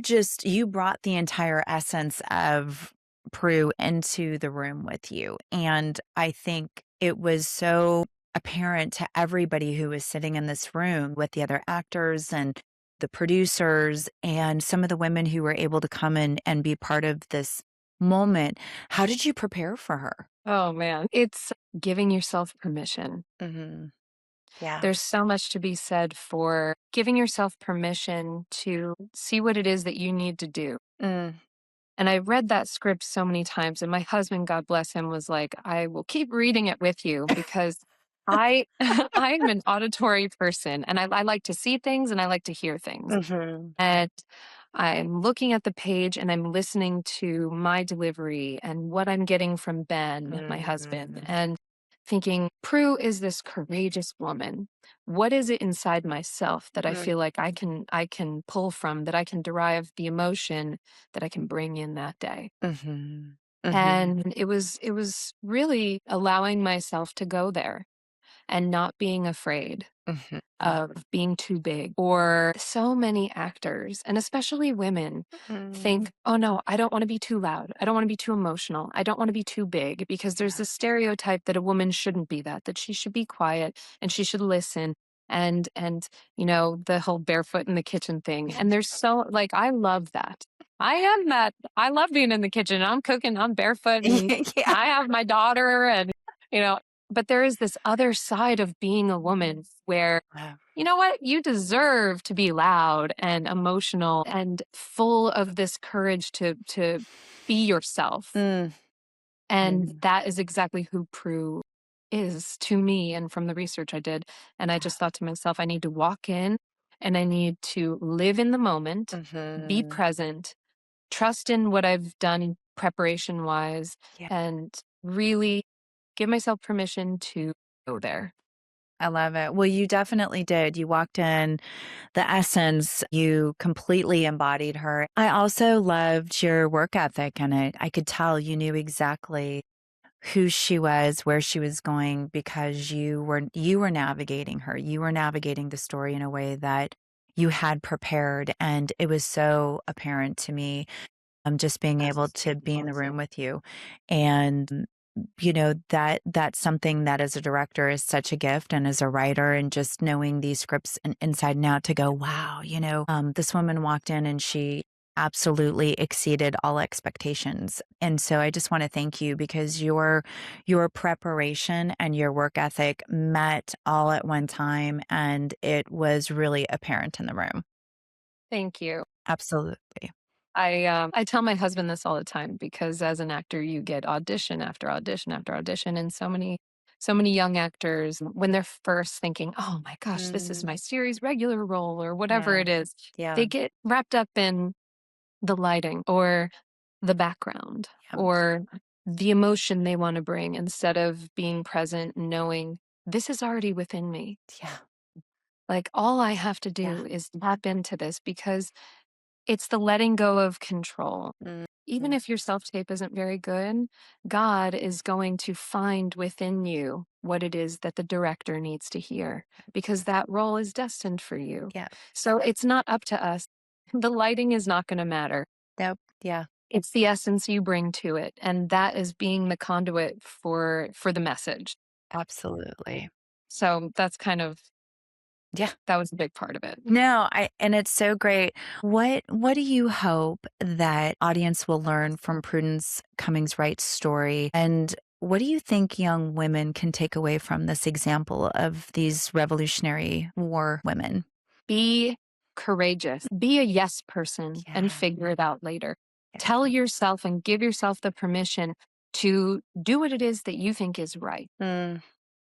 brought the entire essence of Prue into the room with you. And I think it was so apparent to everybody who was sitting in this room with the other actors and the producers and some of the women who were able to come in and be part of this moment. How did you prepare for her? Oh, man. It's giving yourself permission. Yeah. There's so much to be said for giving yourself permission to see what it is that you need to do. And I read that script so many times, and my husband, God bless him, was like, I will keep reading it with you because I am an auditory person, and I like to see things and I like to hear things. And I'm looking at the page and I'm listening to my delivery and what I'm getting from Ben, my husband, and thinking, Prue is this courageous woman. What is it inside myself that I feel like I can pull from, that I can derive the emotion that I can bring in that day? And it was really allowing myself to go there and not being afraid of being too big. Or so many actors, and especially women, think, oh no, I don't want to be too loud. I don't want to be too emotional. I don't want to be too big, because there's this stereotype that a woman shouldn't be that she should be quiet and she should listen. And the whole barefoot in the kitchen thing. And there's so, like, I love that. I am that. I love being in the kitchen. I'm cooking, I'm barefoot, and I have my daughter, and, but there is this other side of being a woman where, you know what, you deserve to be loud and emotional and full of this courage to be yourself. And that is exactly who Prue is to me, and from the research I did. And I just thought to myself, I need to walk in and I need to live in the moment, be present, trust in what I've done preparation wise, and really give myself permission to go there. I love it. Well, you definitely did. You walked in the essence, you completely embodied her. I also loved your work ethic in it. I could tell you knew exactly who she was, where she was going, because you were navigating her. You were navigating the story in a way that you had prepared, and it was so apparent to me. Just being able to be in the room with you, and that's something that as a director is such a gift, and as a writer, and just knowing these scripts inside and out to go, wow, this woman walked in and she absolutely exceeded all expectations. And so I just want to thank you, because your preparation and your work ethic met all at one time, and it was really apparent in the room. Thank you. Absolutely. I tell my husband this all the time, because as an actor, you get audition after audition after audition, and so many young actors, when they're first thinking, "Oh my gosh, this is my series regular role," or whatever Yeah. it is, Yeah. they get wrapped up in the lighting or the background Yeah. or the emotion they want to bring, instead of being present and knowing this is already within me. Yeah. Like, all I have to do is tap into this, because it's the letting go of control. Even if your self-tape isn't very good, God is going to find within you what it is that the director needs to hear, because that role is destined for you. Yeah. So it's not up to us. The lighting is not going to matter. Nope. Yeah. It's the essence you bring to it, and that is being the conduit for the message. Absolutely. So that's kind of, Yeah. that was a big part of it. No, and it's so great. What do you hope that audience will learn from Prudence Wright's story? And what do you think young women can take away from this example of these Revolutionary War women? Be courageous. Be a yes person and figure it out later. Tell yourself and give yourself the permission to do what it is that you think is right.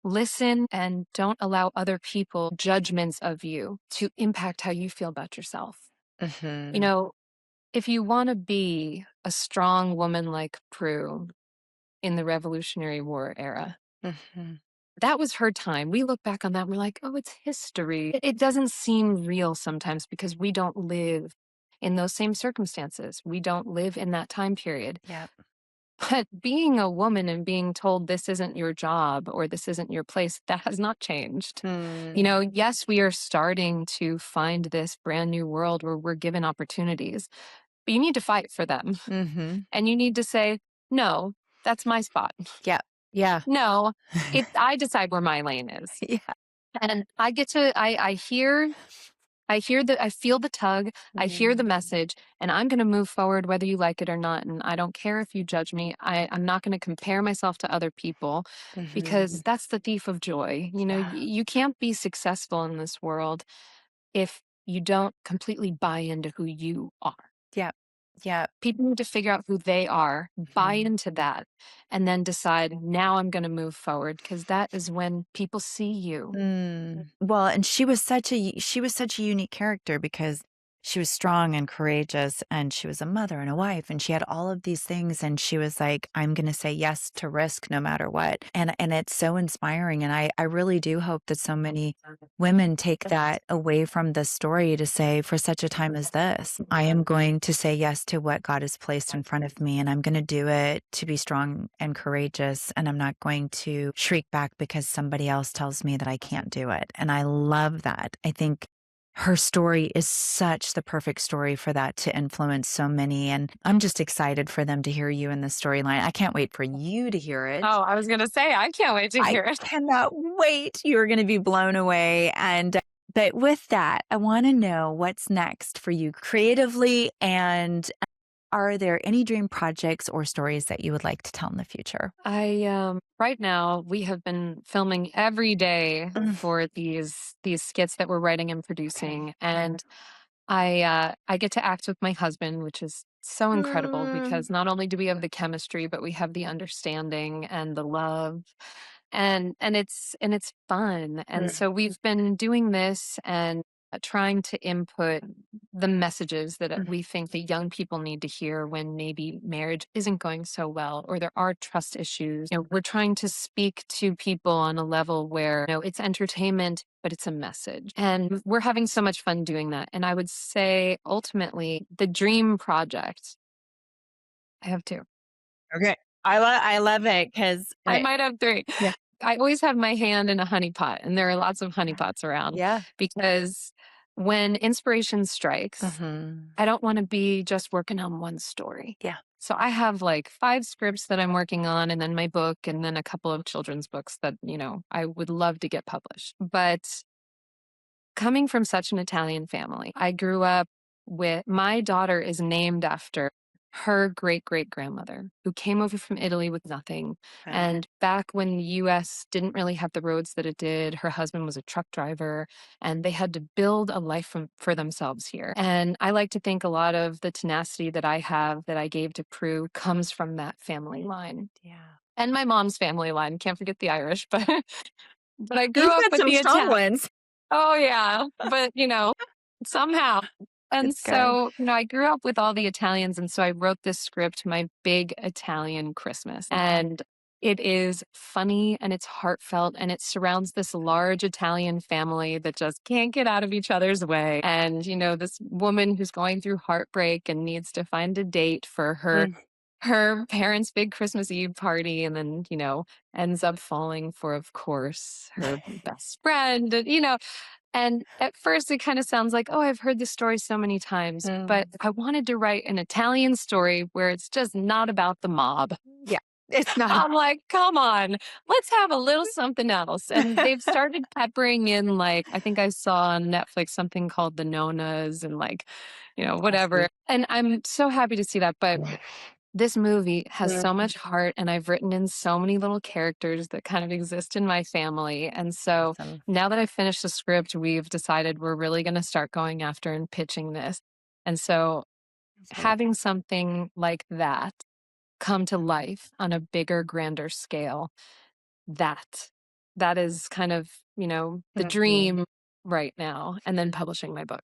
Listen, and don't allow other people judgments of you to impact how you feel about yourself. You know, if you want to be a strong woman like Prue in the Revolutionary War era, that was her time. We look back on that and we're like, oh, it's history. It doesn't seem real sometimes, because we don't live in those same circumstances. We don't live in that time period. Yep. But being a woman and being told this isn't your job or this isn't your place, that has not changed. You know, yes, we are starting to find this brand new world where we're given opportunities, but you need to fight for them. And you need to say, no, that's my spot. Yeah. Yeah. No, I decide where my lane is. Yeah. And I get to, I feel the tug, I hear the message, and I'm going to move forward whether you like it or not. And I don't care if you judge me. I'm not going to compare myself to other people, because that's the thief of joy. You know, you can't be successful in this world if you don't completely buy into who you are. Yeah. Yeah. People need to figure out who they are, buy into that, and then decide, now I'm going to move forward, because that is when people see you. Well, and she was such a unique character, because she was strong and courageous, and she was a mother and a wife, and she had all of these things, and she was like, I'm going to say yes to risk no matter what. And it's so inspiring, and I really do hope that so many women take that away from this story, to say, for such a time as this, I am going to say yes to what God has placed in front of me, and I'm going to do it to be strong and courageous, and I'm not going to shriek back because somebody else tells me that I can't do it. And I love that. I think her story is such the perfect story for that, to influence so many. And I'm just excited for them to hear you in the storyline. I can't wait for you to hear it. Oh, I was going to say, I can't wait to hear it. I cannot wait. You're going to be blown away. But with that, I want to know what's next for you creatively, and are there any dream projects or stories that you would like to tell in the future? Right now we have been filming every day for these skits that we're writing and producing, and I get to act with my husband, which is so incredible, because not only do we have the chemistry, but we have the understanding and the love, and it's fun. And so we've been doing this, and trying to input the messages that we think that young people need to hear when maybe marriage isn't going so well or there are trust issues. We're trying to speak to people on a level where it's entertainment, but it's a message. And we're having so much fun doing that. And I would say ultimately the dream project, I have two. Okay. I love it because I might have three. Yeah. I always have my hand in a honey pot, and there are lots of honey pots around. Yeah. Because when inspiration strikes, I don't want to be just working on one story. Yeah. So I have like 5 scripts that I'm working on, and then my book, and then a couple of children's books that, I would love to get published. But coming from such an Italian family, I grew up with my daughter is named after her great-great-grandmother who came over from Italy with nothing. And back when the US didn't really have the roads that it did, her husband was a truck driver and they had to build a life for themselves here. And I like to think a lot of the tenacity that I have that I gave to Prue comes from that family line. Yeah. And my mom's family line. Can't forget the Irish, but I grew You've up got with some the strong Italian. ones. Oh, yeah. But, somehow. And It's good. so, I grew up with all the Italians. And so I wrote this script, My Big Italian Christmas. And it is funny and it's heartfelt and it surrounds this large Italian family that just can't get out of each other's way. And, this woman who's going through heartbreak and needs to find a date for her parents' big Christmas Eve party, and then, ends up falling for, of course, her best friend, and at first it kind of sounds like, oh, I've heard this story so many times, but I wanted to write an Italian story where it's just not about the mob. Yeah. It's not. I'm like, come on, let's have a little something else. And they've started peppering in, I think I saw on Netflix something called The Nonas and whatever. And I'm so happy to see that. But this movie has so much heart and I've written in so many little characters that kind of exist in my family. And so now that I've finished the script, we've decided we're really going to start going after and pitching this. And so having something like that come to life on a bigger, grander scale, that is kind of, the dream right now. And then publishing my book.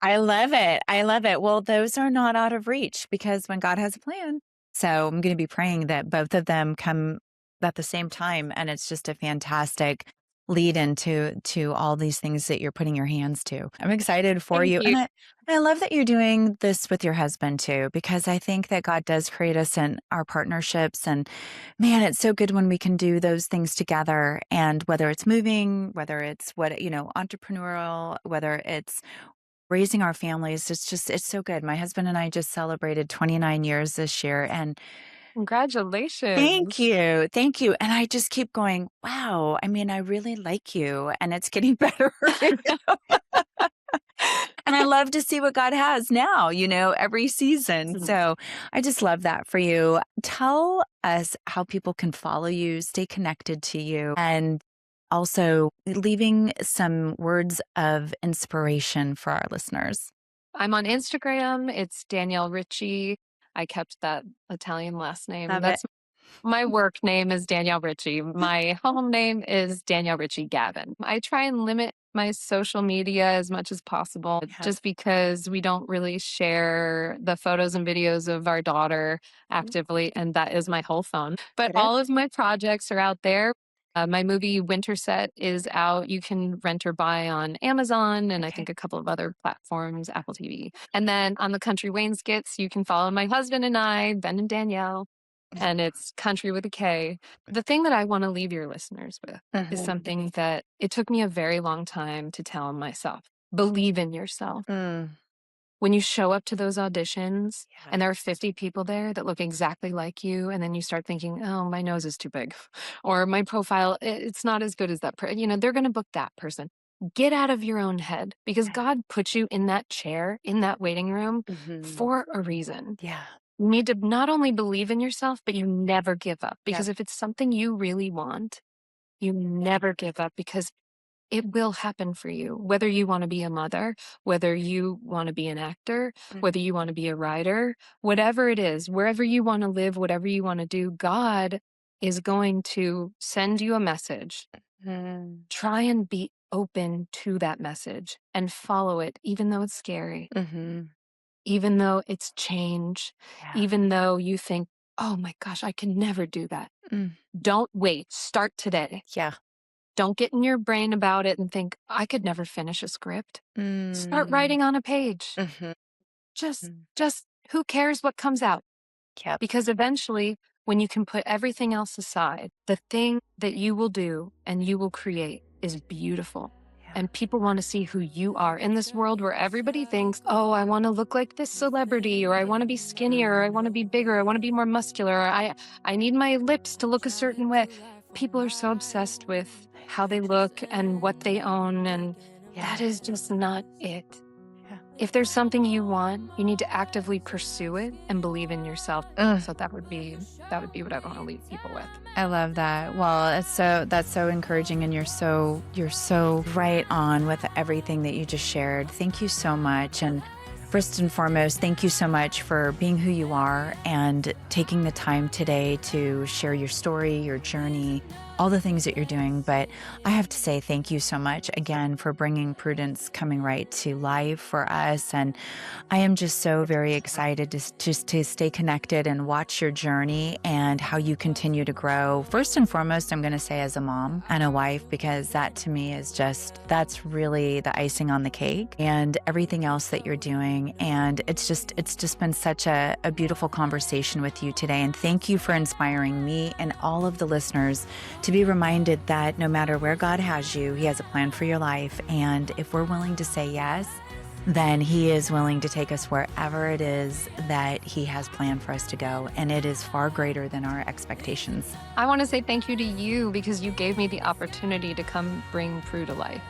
I love it. I love it. Well, those are not out of reach because when God has a plan. So I'm going to be praying that both of them come at the same time. And it's just a fantastic lead into all these things that you're putting your hands to. I'm excited for you. And I love that you're doing this with your husband too, because I think that God does create us in our partnerships. And man, it's so good when we can do those things together. And whether it's moving, whether it's entrepreneurial, whether it's raising our families, it's so good. My husband and I just celebrated 29 years this year. And congratulations. Thank you. Thank you. And I just keep going, wow, I mean, I really like you and it's getting better. And I love to see what God has now, every season. So I just love that for you. Tell us how people can follow you, stay connected to you, and also leaving some words of inspiration for our listeners. I'm on Instagram. It's Danielle Ricci. I kept that Italian last name. My work name is Danielle Ricci. My home name is Danielle Ricci Gavin. I try and limit my social media as much as possible just because we don't really share the photos and videos of our daughter actively, and that is my whole phone. But all of my projects are out there. My movie Winter Set is out. You can rent or buy on Amazon and I think a couple of other platforms, Apple TV. And then on the Country Wayne skits, you can follow my husband and I, Ben and Danielle, and it's Country with a K. The thing that I want to leave your listeners with is something that it took me a very long time to tell myself. Believe in yourself. When you show up to those auditions and there are 50 people there that look exactly like you, and then you start thinking, oh, my nose is too big, or my profile, it's not as good as that person, they're going to book that person. Get out of your own head because God put you in that chair, in that waiting room for a reason. Yeah. You need to not only believe in yourself, but you never give up. Because if it's something you really want, you never give up because it will happen for you, whether you want to be a mother, whether you want to be an actor, whether you want to be a writer, whatever it is, wherever you want to live, whatever you want to do, God is going to send you a message. Try and beat open to that message and follow it, even though it's scary, Mm-hmm. even though it's change, Yeah. even though you think, oh my gosh, I can never do that. Mm. Don't wait. Start today. Yeah. Don't get in your brain about it and think, I could never finish a script. Start writing on a page. Mm-hmm. Just who cares what comes out? Yep. Because eventually, when you can put everything else aside, the thing that you will do and you will create is beautiful. Yeah. And people want to see who you are in this world where everybody thinks, oh, I want to look like this celebrity, or I want to be skinnier, or I want to be bigger, I want to be more muscular, or I need my lips to look a certain way. People are so obsessed with how they look and what they own, and that is just not it. If there's something you want, you need to actively pursue it and believe in yourself. So that would be what I want to leave people with. I love that. Well, that's so encouraging, and you're so right on with everything that you just shared. Thank you so much. And first and foremost, thank you so much for being who you are and taking the time today to share your story, your journey, all the things that you're doing. But I have to say thank you so much again for bringing Prudence Coming Right to life for us. And I am just so very excited to stay connected and watch your journey and how you continue to grow. First and foremost, I'm going to say as a mom and a wife, because that to me is that's really the icing on the cake, and everything else that you're doing. And it's just been such a beautiful conversation with you today. And thank you for inspiring me and all of the listeners to be reminded that no matter where God has you, He has a plan for your life. And if we're willing to say yes, then He is willing to take us wherever it is that He has planned for us to go. And it is far greater than our expectations. I want to say thank you to you because you gave me the opportunity to come bring Prue to life.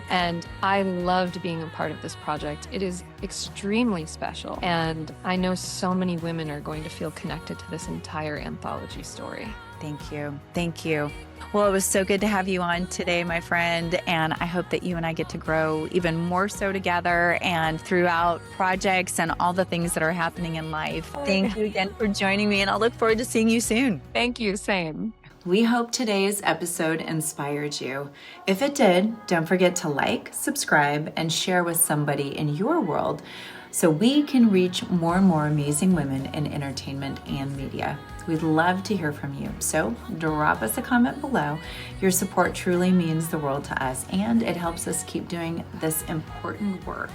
And I loved being a part of this project. It is extremely special. And I know so many women are going to feel connected to this entire anthology story. Thank you. Thank you. Well, it was so good to have you on today, my friend. And I hope that you and I get to grow even more so together and throughout projects and all the things that are happening in life. Thank you again for joining me, and I'll look forward to seeing you soon. Thank you. Same. We hope today's episode inspired you. If it did, don't forget to like, subscribe, and share with somebody in your world so we can reach more and more amazing women in entertainment and media. We'd love to hear from you. So drop us a comment below. Your support truly means the world to us, and it helps us keep doing this important work.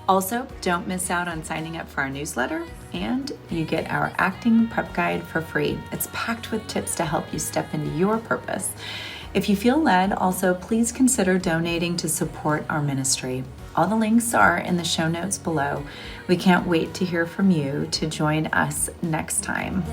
Also, don't miss out on signing up for our newsletter, and you get our acting prep guide for free. It's packed with tips to help you step into your purpose. If you feel led, also please consider donating to support our ministry. All the links are in the show notes below. We can't wait to hear from you to join us next time.